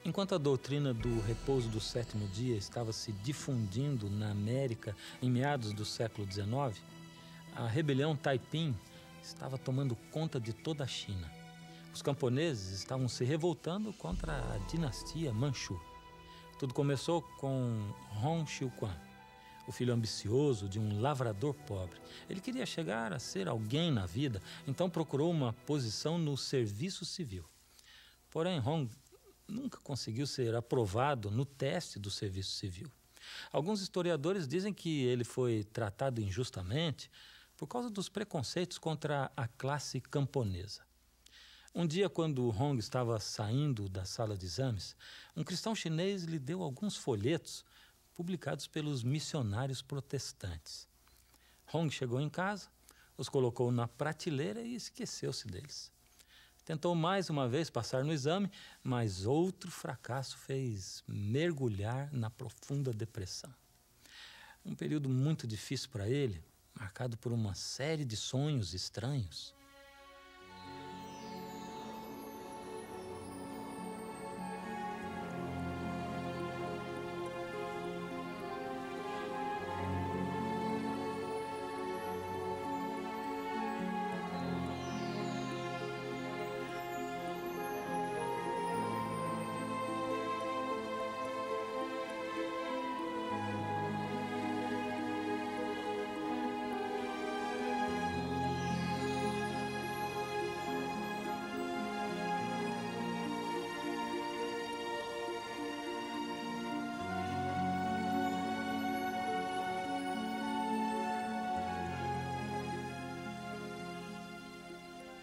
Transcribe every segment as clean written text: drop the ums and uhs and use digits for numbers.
Enquanto a doutrina do repouso do sétimo dia estava se difundindo na América em meados do século XIX, a rebelião Taiping estava tomando conta de toda a China. Os camponeses estavam se revoltando contra a dinastia Manchu. Tudo começou com Hong Xiuquan, o filho ambicioso de um lavrador pobre. Ele queria chegar a ser alguém na vida, então procurou uma posição no serviço civil. Porém, Hong nunca conseguiu ser aprovado no teste do serviço civil. Alguns historiadores dizem que ele foi tratado injustamente por causa dos preconceitos contra a classe camponesa. Um dia, quando Hong estava saindo da sala de exames, um cristão chinês lhe deu alguns folhetos publicados pelos missionários protestantes. Hong chegou em casa, os colocou na prateleira e esqueceu-se deles. Tentou mais uma vez passar no exame, mas outro fracasso fez mergulhar na profunda depressão. Um período muito difícil para ele, marcado por uma série de sonhos estranhos.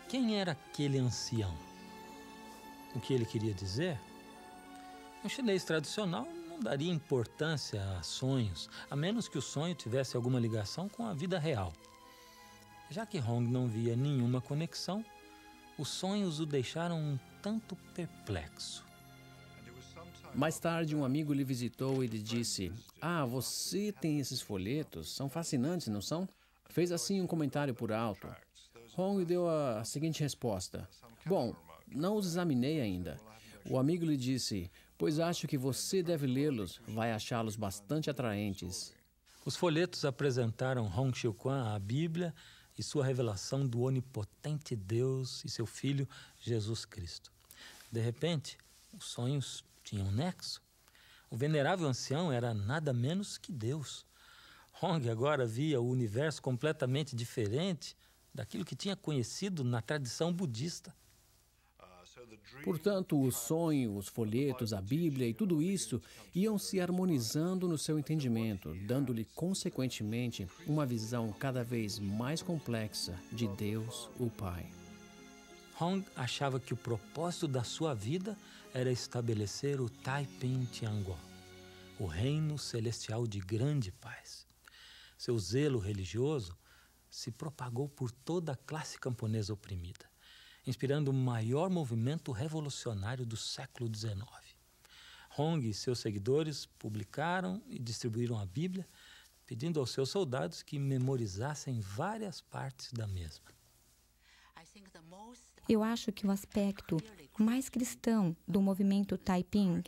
Quem era aquele ancião? O que ele queria dizer? Um chinês tradicional não daria importância a sonhos, a menos que o sonho tivesse alguma ligação com a vida real. Já que Hong não via nenhuma conexão, os sonhos o deixaram um tanto perplexo. Mais tarde, um amigo lhe visitou e lhe disse: "Ah, você tem esses folhetos? São fascinantes, não são?" Fez assim um comentário por alto. Hong deu a seguinte resposta: "Bom, não os examinei ainda." O amigo lhe disse: "Pois acho que você deve lê-los, vai achá-los bastante atraentes." Os folhetos apresentaram Hong Xiuquan a Bíblia e sua revelação do onipotente Deus e seu Filho Jesus Cristo. De repente, os sonhos tinham um nexo. O venerável ancião era nada menos que Deus. Hong agora via o universo completamente diferente daquilo que tinha conhecido na tradição budista. Portanto, o sonho, os folhetos, a Bíblia e tudo isso iam se harmonizando no seu entendimento, dando-lhe, consequentemente, uma visão cada vez mais complexa de Deus, o Pai. Hong achava que o propósito da sua vida era estabelecer o Taiping Tianguo, o reino celestial de grande paz. Seu zelo religioso se propagou por toda a classe camponesa oprimida, inspirando o maior movimento revolucionário do século XIX. Hong e seus seguidores publicaram e distribuíram a Bíblia, pedindo aos seus soldados que memorizassem várias partes da mesma. Eu acho que o aspecto mais cristão do movimento Taiping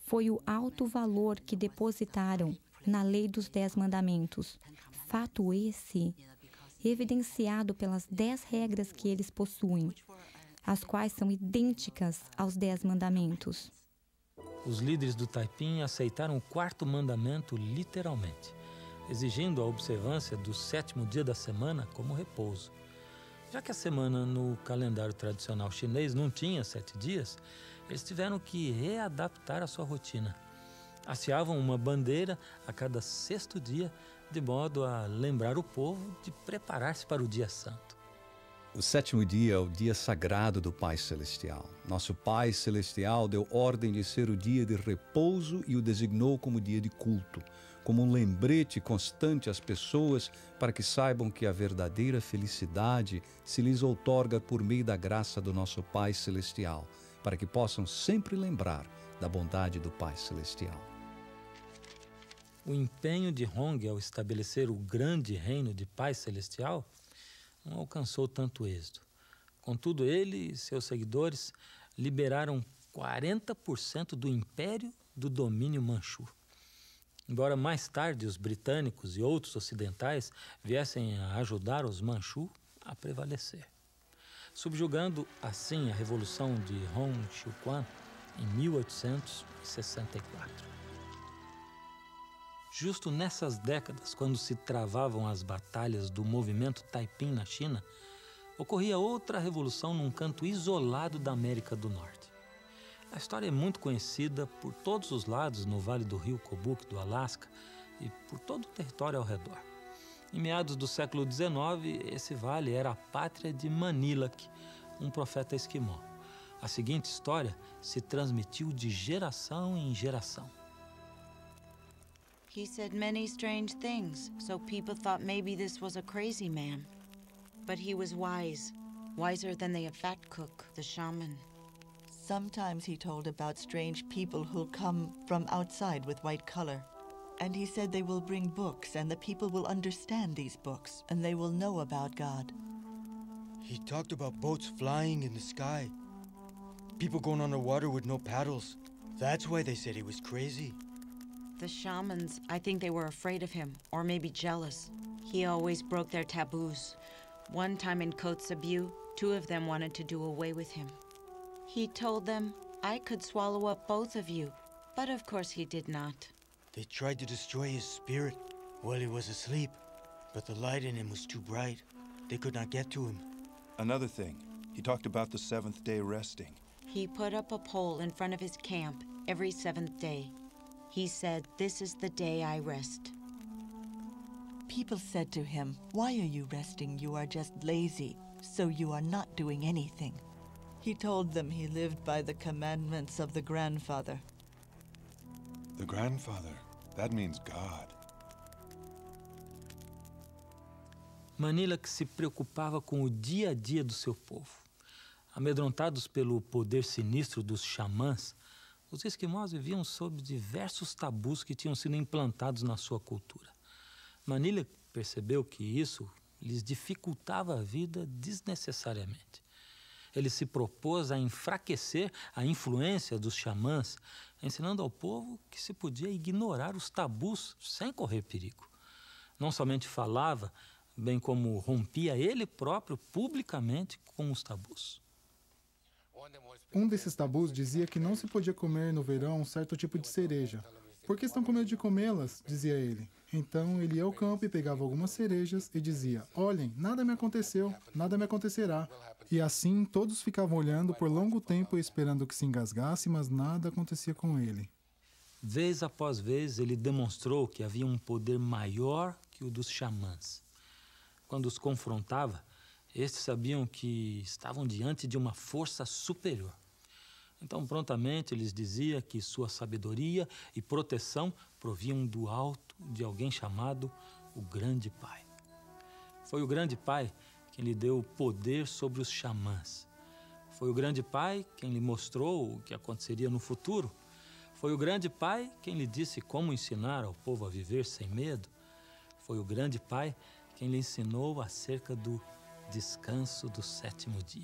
foi o alto valor que depositaram na lei dos 10 mandamentos. Fato esse evidenciado pelas 10 regras que eles possuem, as quais são idênticas aos 10 mandamentos. Os líderes do Taiping aceitaram o 4º mandamento literalmente, exigindo a observância do 7º dia da semana como repouso. Já que a semana no calendário tradicional chinês não tinha 7 dias, eles tiveram que readaptar a sua rotina. Hasteavam uma bandeira a cada 6º dia, de modo a lembrar o povo de preparar-se para o dia santo. O 7º dia é o dia sagrado do Pai Celestial. Nosso Pai Celestial deu ordem de ser o dia de repouso e o designou como dia de culto, como um lembrete constante às pessoas para que saibam que a verdadeira felicidade se lhes outorga por meio da graça do nosso Pai Celestial, para que possam sempre lembrar da bondade do Pai Celestial. O empenho de Hong ao estabelecer o grande reino de paz celestial não alcançou tanto êxito. Contudo, ele e seus seguidores liberaram 40% do império do domínio manchu. Embora mais tarde os britânicos e outros ocidentais viessem a ajudar os manchu a prevalecer, subjugando assim a Revolução de Hong Xiuquan em 1864. Justo nessas décadas, quando se travavam as batalhas do movimento Taiping na China, ocorria outra revolução num canto isolado da América do Norte. A história é muito conhecida por todos os lados no Vale do Rio Kobuk do Alasca e por todo o território ao redor. Em meados do século XIX, esse vale era a pátria de Manilak, um profeta esquimó. A seguinte história se transmitiu de geração em geração. He said many strange things, so people thought maybe this was a crazy man. But he was wise, wiser than the fat cook, the shaman. Sometimes he told about strange people who'll come from outside with white color. And he said they will bring books, and the people will understand these books, and they will know about God. He talked about boats flying in the sky. People going underwater with no paddles. That's why they said he was crazy. The shamans, I think they were afraid of him, or maybe jealous. He always broke their taboos. One time in Kotzebue, 2 of them wanted to do away with him. He told them, I could swallow up both of you, but of course he did not. They tried to destroy his spirit while he was asleep, but the light in him was too bright. They could not get to him. Another thing, he talked about the 7th day resting. He put up a pole in front of his camp every 7th day. He said, this is the day I rest. People said to him, "Why are you resting? You are just lazy, so you are not doing anything." He told them he lived by the commandments of the grandfather. The grandfather, that means God. Manilak se preocupava com o dia a dia do seu povo. Amedrontados pelo poder sinistro dos xamãs, os esquimós viviam sob diversos tabus que tinham sido implantados na sua cultura. Manilak percebeu que isso lhes dificultava a vida desnecessariamente. Ele se propôs a enfraquecer a influência dos xamãs, ensinando ao povo que se podia ignorar os tabus sem correr perigo. Não somente falava, bem como rompia ele próprio publicamente com os tabus. Um desses tabus dizia que não se podia comer no verão um certo tipo de cereja. Por que estão com medo de comê-las? Dizia ele. Então ele ia ao campo e pegava algumas cerejas e dizia: olhem, nada me aconteceu, nada me acontecerá. E assim todos ficavam olhando por longo tempo e esperando que se engasgasse, mas nada acontecia com ele. Vez após vez ele demonstrou que havia um poder maior que o dos xamãs. Quando os confrontava, estes sabiam que estavam diante de uma força superior. Então, prontamente, lhes dizia que sua sabedoria e proteção provinham do alto de alguém chamado o Grande Pai. Foi o Grande Pai quem lhe deu o poder sobre os xamãs. Foi o Grande Pai quem lhe mostrou o que aconteceria no futuro. Foi o Grande Pai quem lhe disse como ensinar ao povo a viver sem medo. Foi o Grande Pai quem lhe ensinou acerca do descanso do 7º dia.